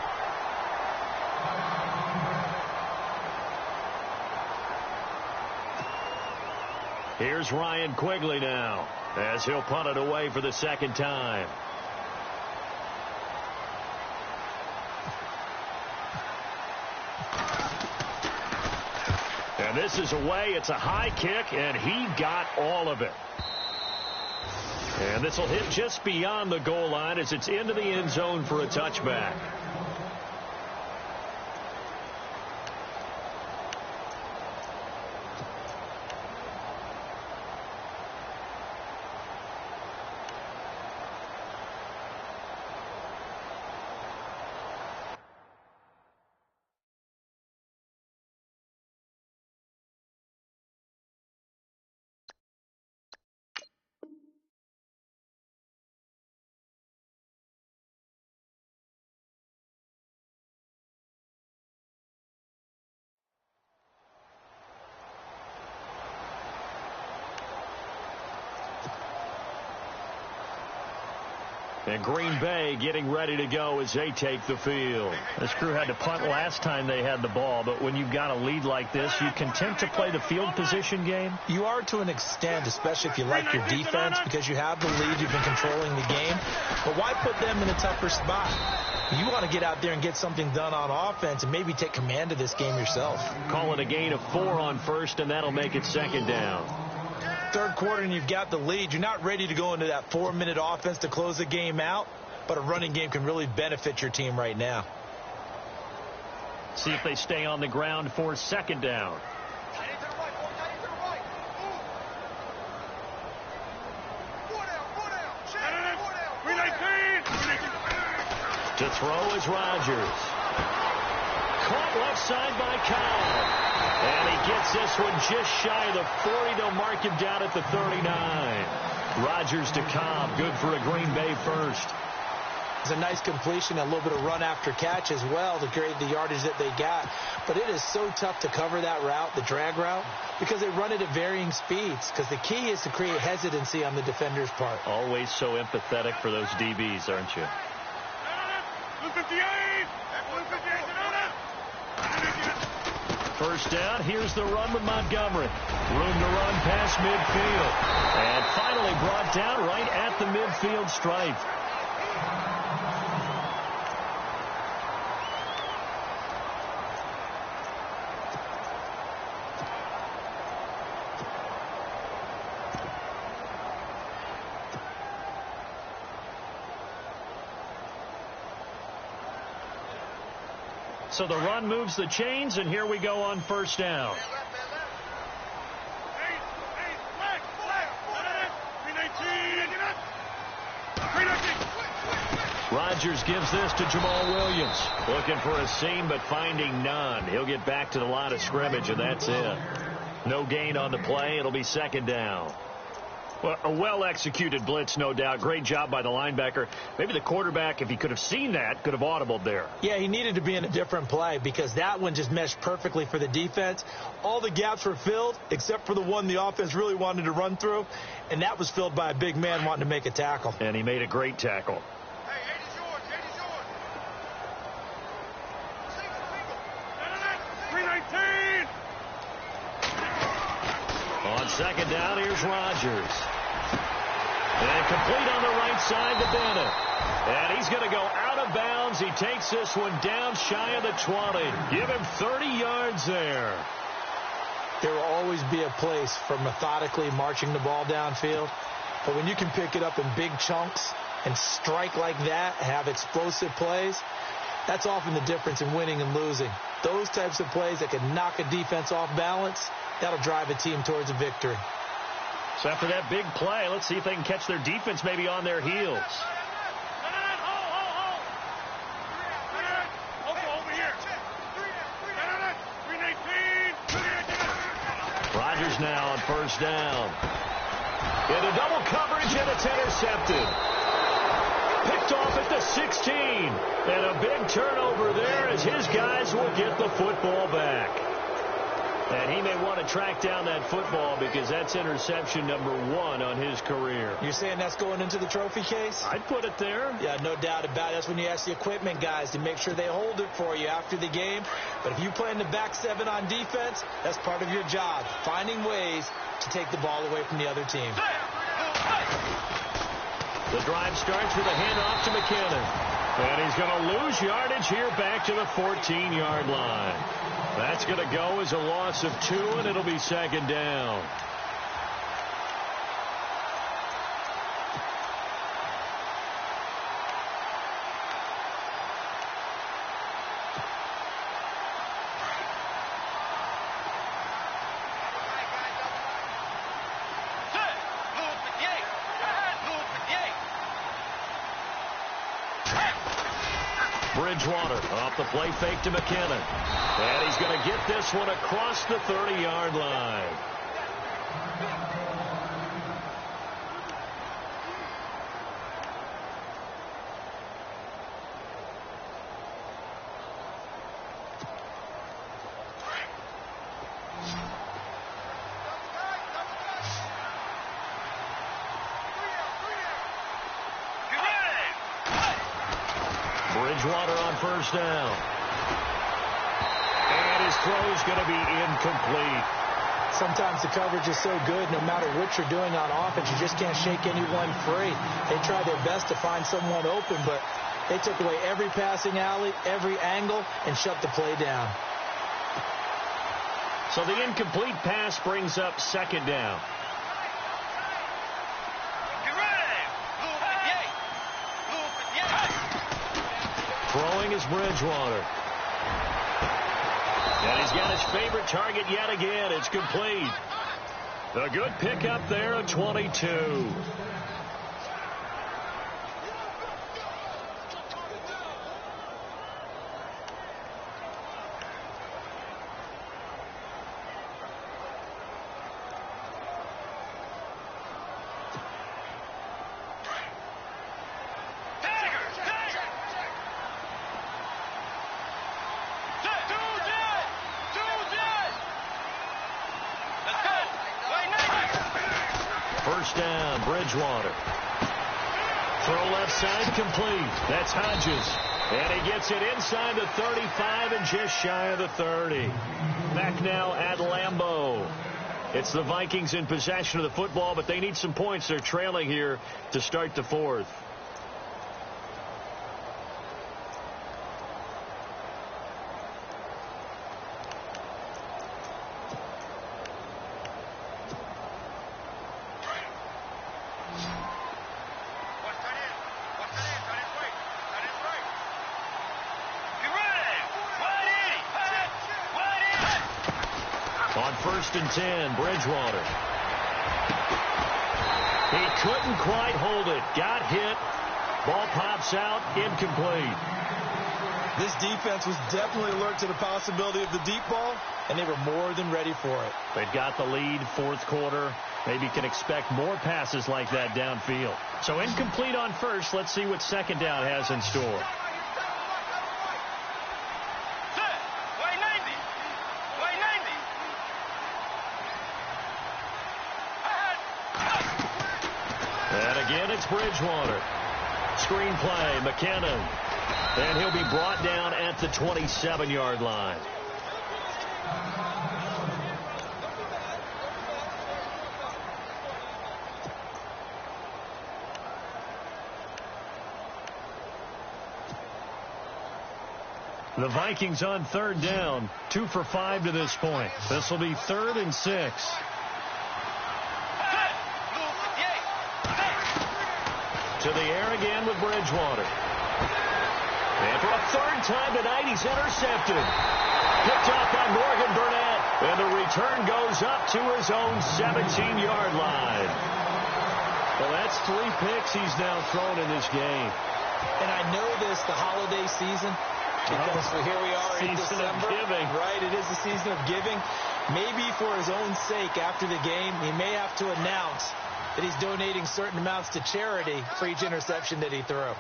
[SPEAKER 2] Here's Ryan Quigley now, as he'll punt it away for the second time. And this is away. It's a high kick, and he got all of it. And this will hit just beyond the goal line as it's into the end zone for a touchback. And Green Bay getting ready to go as they take the field.
[SPEAKER 5] This crew had to punt last time they had the ball, but when you've got a lead like this, you content to play the field position game?
[SPEAKER 3] You are to an extent, especially if you like your defense, because you have the lead, you've been controlling the game. But why put them in a tougher spot? You want to get out there and get something done on offense and maybe take command of this game yourself.
[SPEAKER 2] Call it a gain of 4 on first, and that'll make it second down.
[SPEAKER 3] Third quarter and you've got the lead. You're not ready to go into that 4-minute offense to close the game out, but a running game can really benefit your team right now.
[SPEAKER 5] See if they stay on the ground for second down.
[SPEAKER 2] To throw is Rodgers. Caught left side by Cobb. And he gets this one just shy of the 40. They'll mark him down at the 39. Rodgers to Cobb. Good for a Green Bay first.
[SPEAKER 3] It's a nice completion, a little bit of run after catch as well to create the yardage that they got. But it is so tough to cover that route, the drag route, because they run it at varying speeds. Because the key is to create hesitancy on the defender's part.
[SPEAKER 5] Always so empathetic for those DBs, aren't you?
[SPEAKER 2] First down, here's the run with Montgomery. Room to run past midfield. And finally brought down right at the midfield stripe.
[SPEAKER 5] So the run moves the chains, and here we go on first down.
[SPEAKER 2] Rodgers gives this to Jamal Williams. Looking for a seam, but finding none. He'll get back to the line of scrimmage, and that's it. No gain on the play. It'll be second down.
[SPEAKER 5] Well, a well-executed blitz, no doubt. Great job by the linebacker. Maybe the quarterback, if he could have seen that, could have audibled there.
[SPEAKER 3] Yeah, he needed to be in a different play because that one just meshed perfectly for the defense. All the gaps were filled except for the one the offense really wanted to run through, and that was filled by a big man wanting to make a tackle.
[SPEAKER 5] And he made a great tackle.
[SPEAKER 4] Hey, 80's yours. 80's yours. Single. 319.
[SPEAKER 2] On second down, here's Rodgers. And complete on the right side to Bennett. And he's going to go out of bounds. He takes this one down shy of the 20. Give him 30 yards there.
[SPEAKER 3] There will always be a place for methodically marching the ball downfield. But when you can pick it up in big chunks and strike like that, have explosive plays, that's often the difference in winning and losing. Those types of plays that can knock a defense off balance, that'll drive a team towards a victory.
[SPEAKER 5] So after that big play, let's see if they can catch their defense maybe on their heels.
[SPEAKER 2] Rodgers now on first down. Into double coverage, and it's intercepted. Picked off at the 16. And a big turnover there as his guys will get the football back. And he may want to track down that football because that's interception number 1 on his career.
[SPEAKER 3] You're saying that's going into the trophy case?
[SPEAKER 2] I'd put it there.
[SPEAKER 3] Yeah, no doubt about it. That's when you ask the equipment guys to make sure they hold it for you after the game. But if you play in the back 7 on defense, that's part of your job, finding ways to take the ball away from the other team.
[SPEAKER 2] The drive starts with a handoff to McKinnon. And he's going to lose yardage here back to the 14-yard line. That's going to go as a loss of 2, and it'll be second down. Bridgewater off the play fake to McKinnon. And he's going to get this one across the 30-yard line. Bridgewater on first down. And his throw is going to be incomplete.
[SPEAKER 3] Sometimes the coverage is so good, no matter what you're doing on offense, you just can't shake anyone free. They try their best to find someone open, but they took away every passing alley, every angle, and shut the play down.
[SPEAKER 2] So the incomplete pass brings up second down. Throwing is Bridgewater. And he's got his favorite target yet again. It's complete. A good pickup there at 22. First down, Bridgewater. Throw left side complete. That's Hodges. And he gets it inside the 35 and just shy of the 30. Back now at Lambeau. It's the Vikings in possession of the football, but they need some points. They're trailing here to start the fourth. On first and 10, Bridgewater. He couldn't quite hold it. Got hit. Ball pops out. Incomplete.
[SPEAKER 3] This defense was definitely alert to the possibility of the deep ball, and they were more than ready for it.
[SPEAKER 2] They've got the lead, fourth quarter. Maybe can expect more passes like that downfield. So incomplete on first. Let's see what second down has in store. And again, it's Bridgewater. Screen play, McKinnon. And he'll be brought down at the 27-yard line. The Vikings on third down, 2 for 5 to this point. This will be 3rd and 6. To the air again with Bridgewater. And for a third time tonight, he's intercepted. Picked off by Morgan Burnett. And the return goes up to his own 17-yard line. Well, that's 3 picks he's now thrown in this game.
[SPEAKER 3] And I know this, the holiday season, because here we are in December.
[SPEAKER 2] Season of giving.
[SPEAKER 3] Right, it is the season of giving. Maybe for his own sake after the game, he may have to announce that he's donating certain amounts to charity for each interception that he threw.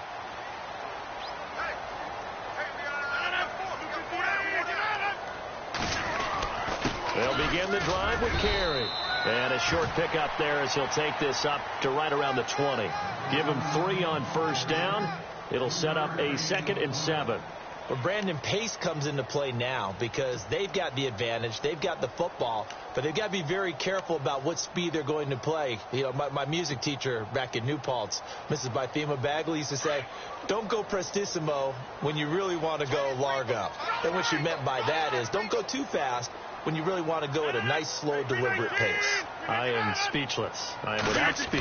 [SPEAKER 2] They'll begin begin the drive with Carey. And a short pickup there as he'll take this up to right around the 20. Give him 3 on first down. It'll set up a 2nd and 7.
[SPEAKER 3] Well, Brandon, pace comes into play now because they've got the advantage. They've got the football, but they've got to be very careful about what speed they're going to play. You know, my music teacher back in New Paltz, Mrs. Bythema Bagley, used to say, don't go prestissimo when you really want to go largo. And what she meant by that is don't go too fast when you really want to go at a nice, slow, deliberate pace.
[SPEAKER 2] I am speechless. I am without speech.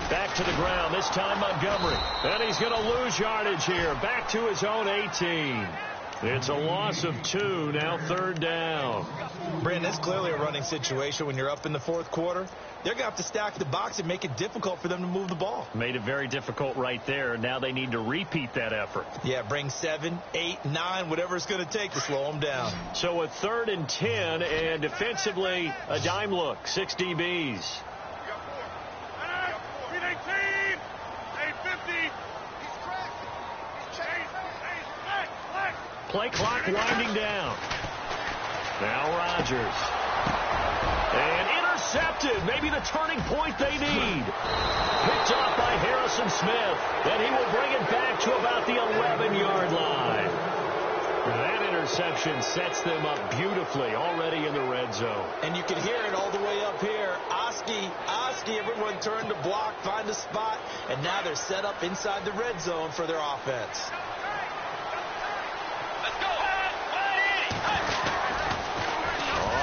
[SPEAKER 2] Back to the ground, this time Montgomery. And he's going to lose yardage here. Back to his own 18. It's a loss of 2, now 3rd down.
[SPEAKER 3] Brandon, it's clearly a running situation when you're up in the 4th quarter. They're going to have to stack the box and make it difficult for them to move the ball.
[SPEAKER 2] Made it very difficult right there. Now they need to repeat that effort.
[SPEAKER 3] Yeah, bring 7, 8, 9, whatever it's going to take to slow them down.
[SPEAKER 2] So a 3rd and 10, and defensively a dime look. 6 DBs. Play clock winding down. Now Rodgers. And intercepted. Maybe the turning point they need. Picked off by Harrison Smith. And he will bring it back to about the 11-yard line. That interception sets them up beautifully already in the red zone.
[SPEAKER 3] And you can hear it all the way up here. Oski, everyone turned to block, find a spot, and now they're set up inside the red zone for their offense.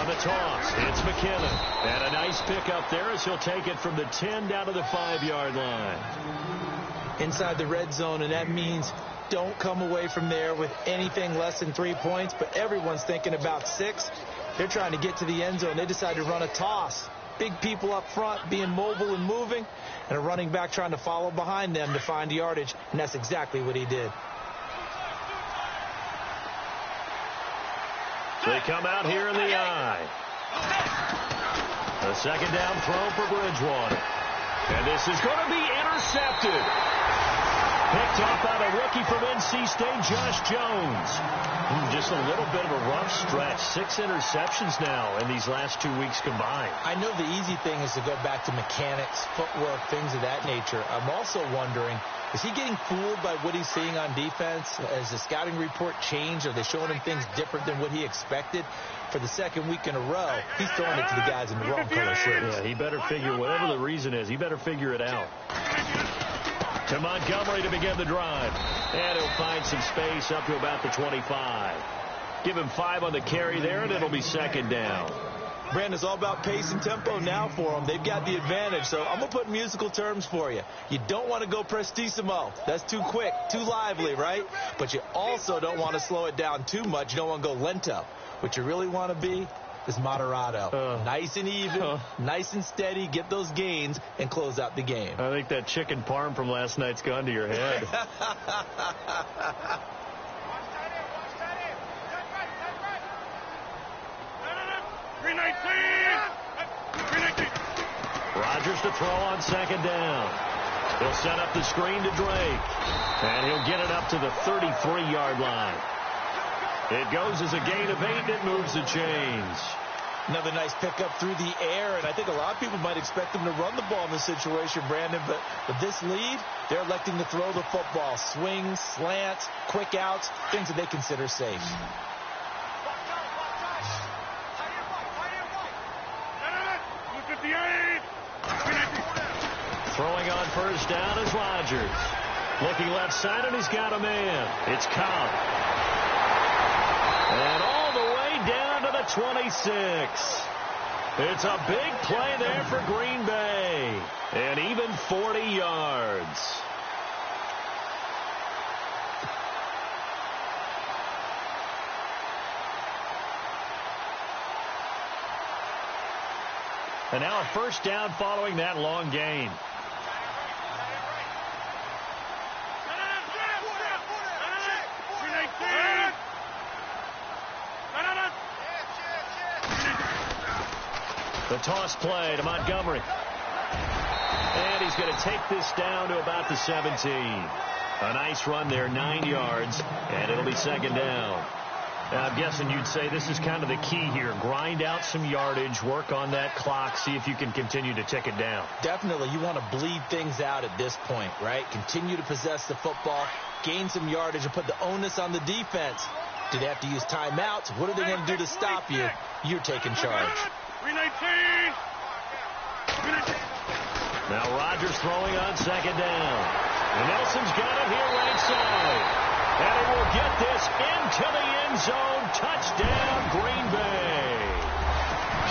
[SPEAKER 2] On the toss, it's McKinnon. And a nice pickup there as he'll take it from the 10 down to the 5-yard line.
[SPEAKER 3] Inside the red zone, and that means don't come away from there with anything less than 3 points, but everyone's thinking about 6. They're trying to get to the end zone. They decide to run a toss. Big people up front being mobile and moving, and a running back trying to follow behind them to find yardage, and that's exactly what he did.
[SPEAKER 2] They come out here in the eye. A 2nd down throw for Bridgewater. And this is going to be intercepted. Picked off by the rookie from NC State, Josh Jones. Just a little bit of a rough stretch. 6 interceptions now in these last 2 weeks combined.
[SPEAKER 3] I know the easy thing is to go back to mechanics, footwork, things of that nature. I'm also wondering, is he getting fooled by what he's seeing on defense? Has the scouting report changed? Are they showing him things different than what he expected? For the 2nd week in a row, he's throwing it to the guys in the wrong color shirts.
[SPEAKER 2] Yeah, he better figure, whatever the reason is, he better figure it out. To Montgomery to begin the drive. And he'll find some space up to about the 25. Give him 5 on the carry there, and it'll be 2nd down.
[SPEAKER 3] Brandon, it's all about pace and tempo now for them. They've got the advantage, so I'm going to put musical terms for you. You don't want to go prestissimo. That's too quick, too lively, right? But you also don't want to slow it down too much. You don't want to go lento. What you really want to be is moderato. Nice and even, nice and steady, get those gains, and close out the game.
[SPEAKER 2] I think that chicken parm from last night's gone to your head. Rodgers to throw on 2nd down. He'll set up the screen to Drake. And he'll get it up to the 33-yard line. It goes as a gain of 8, and it moves the chains.
[SPEAKER 3] Another nice pickup through the air, and I think a lot of people might expect them to run the ball in this situation, Brandon, but with this lead, they're electing to throw the football. Swings, slants, quick outs, things that they consider safe.
[SPEAKER 2] Throwing on first down is Rodgers. Looking left side, and he's got a man. It's Cobb. And all the way down to the 26. It's a big play there for Green Bay. And even 40 yards. And now a first down following that long gain. The toss play to Montgomery. And he's going to take this down to about the 17. A nice run there, 9 yards, and it'll be 2nd down.
[SPEAKER 5] Now, I'm guessing you'd say this is kind of the key here. Grind out some yardage, work on that clock, see if you can continue to tick it down.
[SPEAKER 3] Definitely. You want to bleed things out at this point, right? Continue to possess the football, gain some yardage, and put the onus on the defense. Do they have to use timeouts? What are they going to do to stop you? You're taking charge.
[SPEAKER 2] Now Rodgers throwing on second down. And Nelson's got it here right side. And he will get this into the end zone. Touchdown, Green Bay.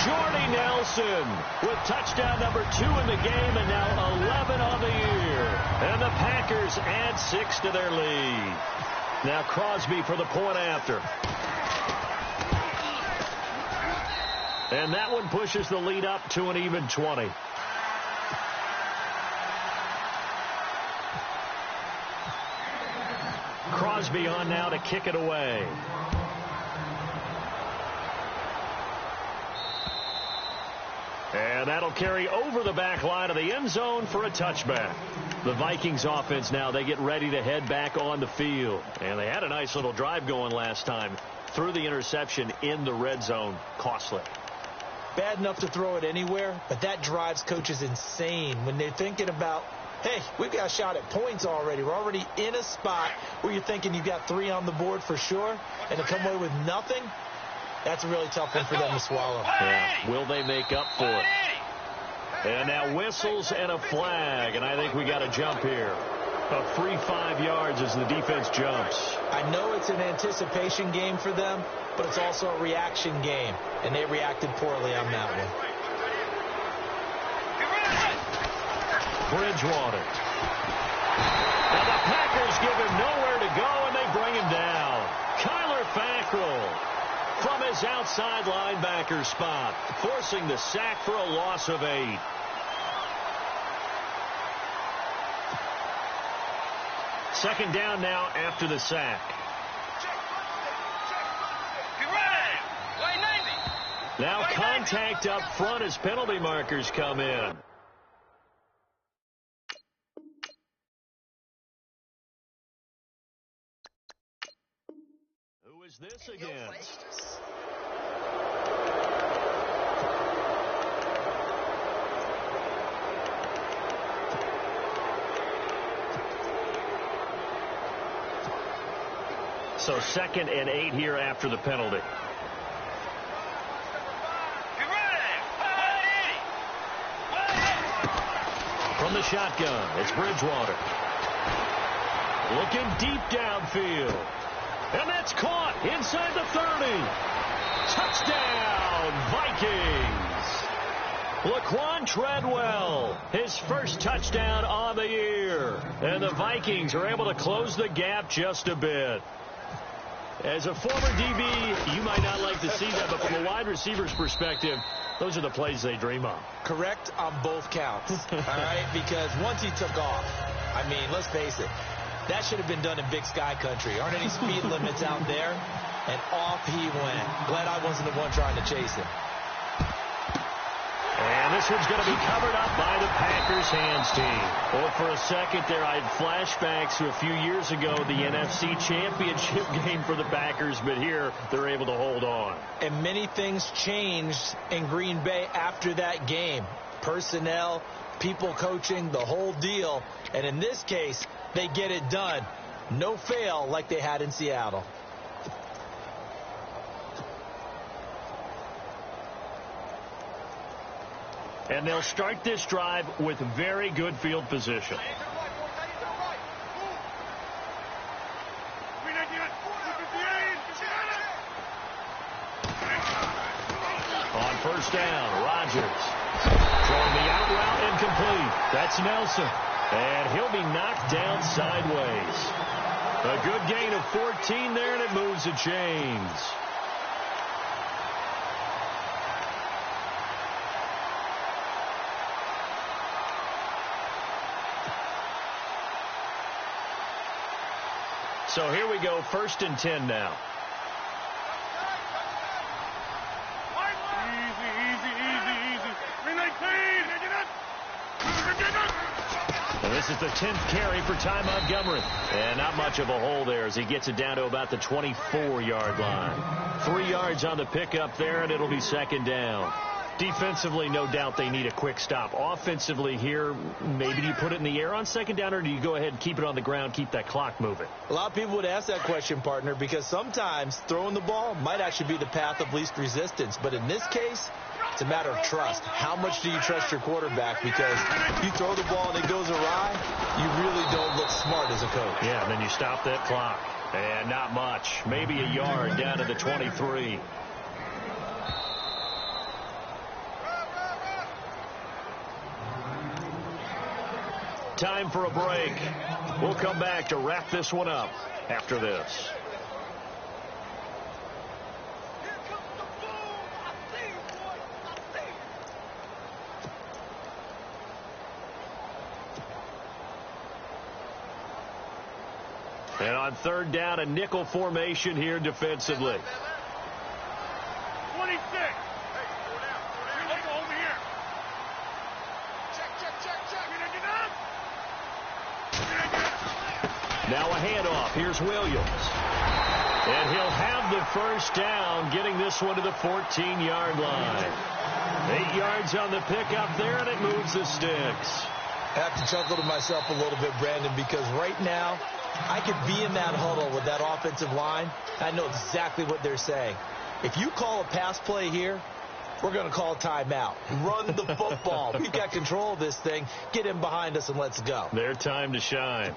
[SPEAKER 2] Jordy Nelson with touchdown number 2 in the game and now 11 on the year. And the Packers add 6 to their lead. Now Crosby for the point after. And that one pushes the lead up to an even 20. Crosby on now to kick it away. And that'll carry over the back line of the end zone for a touchback. The Vikings offense now, they get ready to head back on the field. And they had a nice little drive going last time. Threw the interception in the red zone. Costly.
[SPEAKER 3] Bad enough to throw it anywhere, but that drives coaches insane when they're thinking about, hey, we've got a shot at points already. We're already in a spot where you're thinking you've got 3 on the board for sure, and to come away with nothing, that's a really tough one for them to swallow.
[SPEAKER 2] Yeah. Will they make up for it? And now whistles and a flag, and I think we got a jump here. A free 5 yards as the defense jumps.
[SPEAKER 3] I know it's an anticipation game for them, but it's also a reaction game, and they reacted poorly on that one.
[SPEAKER 2] Bridgewater. And the Packers give him nowhere to go, and they bring him down. Kyler Fackrell from his outside linebacker spot, forcing the sack for a loss of 8. Second down now after the sack. Now contact up front as penalty markers come in. Who is this against? So 2nd and 8 here after the penalty. From the shotgun, it's Bridgewater. Looking deep downfield. And that's caught inside the 30. Touchdown, Vikings. Laquan Treadwell, his first touchdown on the year. And the Vikings are able to close the gap just a bit. As a former DB, you might not like to see that, but from a wide receiver's perspective, those are the plays they dream of.
[SPEAKER 3] Correct on both counts, all right? Because once he took off, I mean, let's face it, that should have been done in Big Sky Country. Aren't any speed limits out there? And off he went. Glad I wasn't the one trying to chase him.
[SPEAKER 2] And this one's going to be covered up by the Packers hands team. Well, for a second there, I had flashbacks to a few years ago, the NFC Championship game for the Packers, but here they're able to hold on.
[SPEAKER 3] And many things changed in Green Bay after that game. Personnel, people coaching, the whole deal. And in this case, they get it done. No fail like they had in Seattle.
[SPEAKER 2] And they'll start this drive with very good field position. On first down, Rodgers throwing the out route incomplete. That's Nelson. And he'll be knocked down sideways. A good gain of 14 there, and it moves the chains. So here we go, 1st and 10 now. And this is the 10th carry for Ty Montgomery. And not much of a hole there as he gets it down to about the 24-yard line. 3 yards on the pickup there, and it'll be second down. Defensively, no doubt they need a quick stop. Offensively here, maybe do you put it in the air on second down, or do you go ahead and keep it on the ground, keep that clock moving?
[SPEAKER 3] A lot of people would ask that question, partner, because sometimes throwing the ball might actually be the path of least resistance. But in this case, it's a matter of trust. How much do you trust your quarterback? Because you throw the ball and it goes awry, you really don't look smart as a coach.
[SPEAKER 2] Yeah, and then you stop that clock. And not much. Maybe a yard down to the 23. Time for a break. We'll come back to wrap this one up after this.
[SPEAKER 4] Here comes the boom. I see you, boy. I see you.
[SPEAKER 2] And on third down, a nickel formation here defensively.
[SPEAKER 4] 26. Hey, go down. Let's go over here. Check.
[SPEAKER 2] Now a handoff. Here's Williams. And he'll have the first down, getting this one to the 14-yard line. 8 yards on the pickup there, and it moves the sticks.
[SPEAKER 3] I have to chuckle to myself a little bit, Brandon, because right now I could be in that huddle with that offensive line. I know exactly what they're saying. If you call a pass play here, we're going to call timeout. Run the football. We've got control of this thing. Get in behind us and let's go.
[SPEAKER 2] Their time to shine.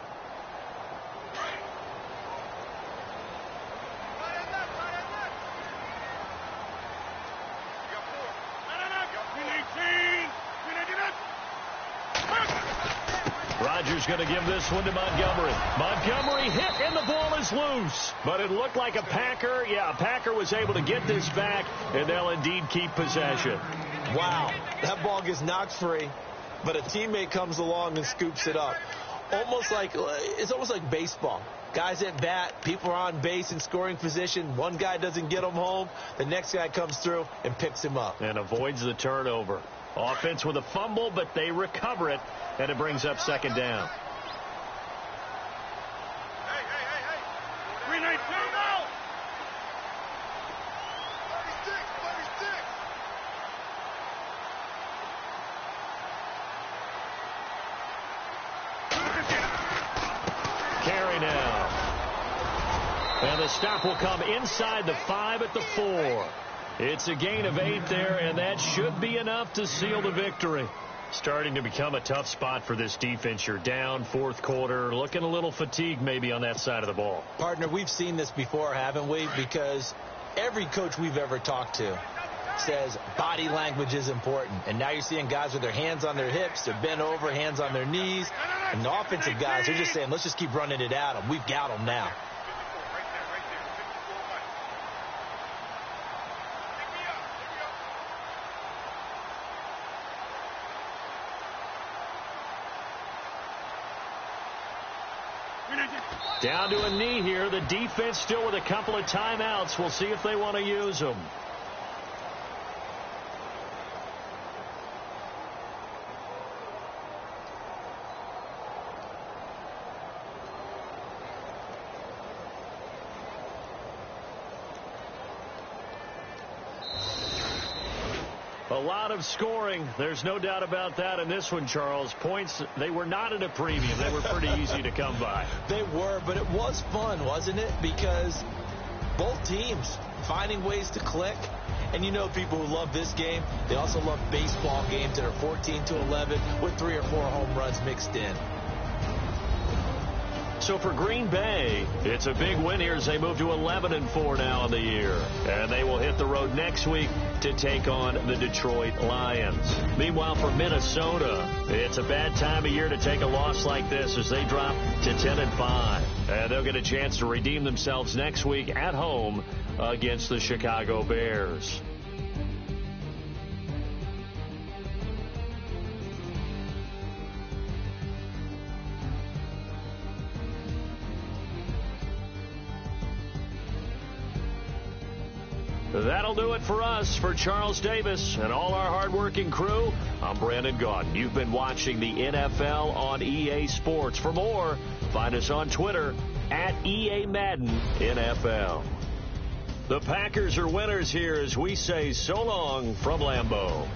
[SPEAKER 2] Rodgers going to give this one to Montgomery. Montgomery hit, and the ball is loose. But it looked like a Packer. Yeah, a Packer was able to get this back, and they'll indeed keep possession.
[SPEAKER 3] Wow, that ball gets knocked free, but a teammate comes along and scoops it up. It's almost like baseball. Guys at bat, people are on base in scoring position. One guy doesn't get him home. The next guy comes through and picks him up.
[SPEAKER 2] And avoids the turnover. Offense with a fumble, but they recover it, and it brings up second down.
[SPEAKER 4] Hey. 319 now. 36.
[SPEAKER 2] Carry now. And the stop will come inside the 5 at the 4. It's a gain of 8 there, and that should be enough to seal the victory. Starting to become a tough spot for this defense. You're down fourth quarter, looking a little fatigued maybe on that side of the ball.
[SPEAKER 3] Partner, we've seen this before, haven't we? Because every coach we've ever talked to says body language is important. And now you're seeing guys with their hands on their hips, they're bent over, hands on their knees. And the offensive guys are just saying, let's just keep running it at them. We've got them now.
[SPEAKER 2] Down to a knee here. The defense still with a couple of timeouts. We'll see if they want to use them. A lot of scoring. There's no doubt about that in this one, Charles. Points, they were not at a premium. They were pretty easy to come by.
[SPEAKER 3] They were, but it was fun, wasn't it? Because both teams finding ways to click. And you know people who love this game, they also love baseball games that are 14-11 with 3 or 4 home runs mixed in.
[SPEAKER 2] So for Green Bay, it's a big win here as they move to 11-4 now on the year. And they will hit the road next week to take on the Detroit Lions. Meanwhile, for Minnesota, it's a bad time of year to take a loss like this as they drop to 10-5. And they'll get a chance to redeem themselves next week at home against the Chicago Bears. That'll do it for us. For Charles Davis and all our hardworking crew, I'm Brandon Gaudin. You've been watching the NFL on EA Sports. For more, find us on Twitter at EA Madden NFL. The Packers are winners here as we say so long from Lambeau.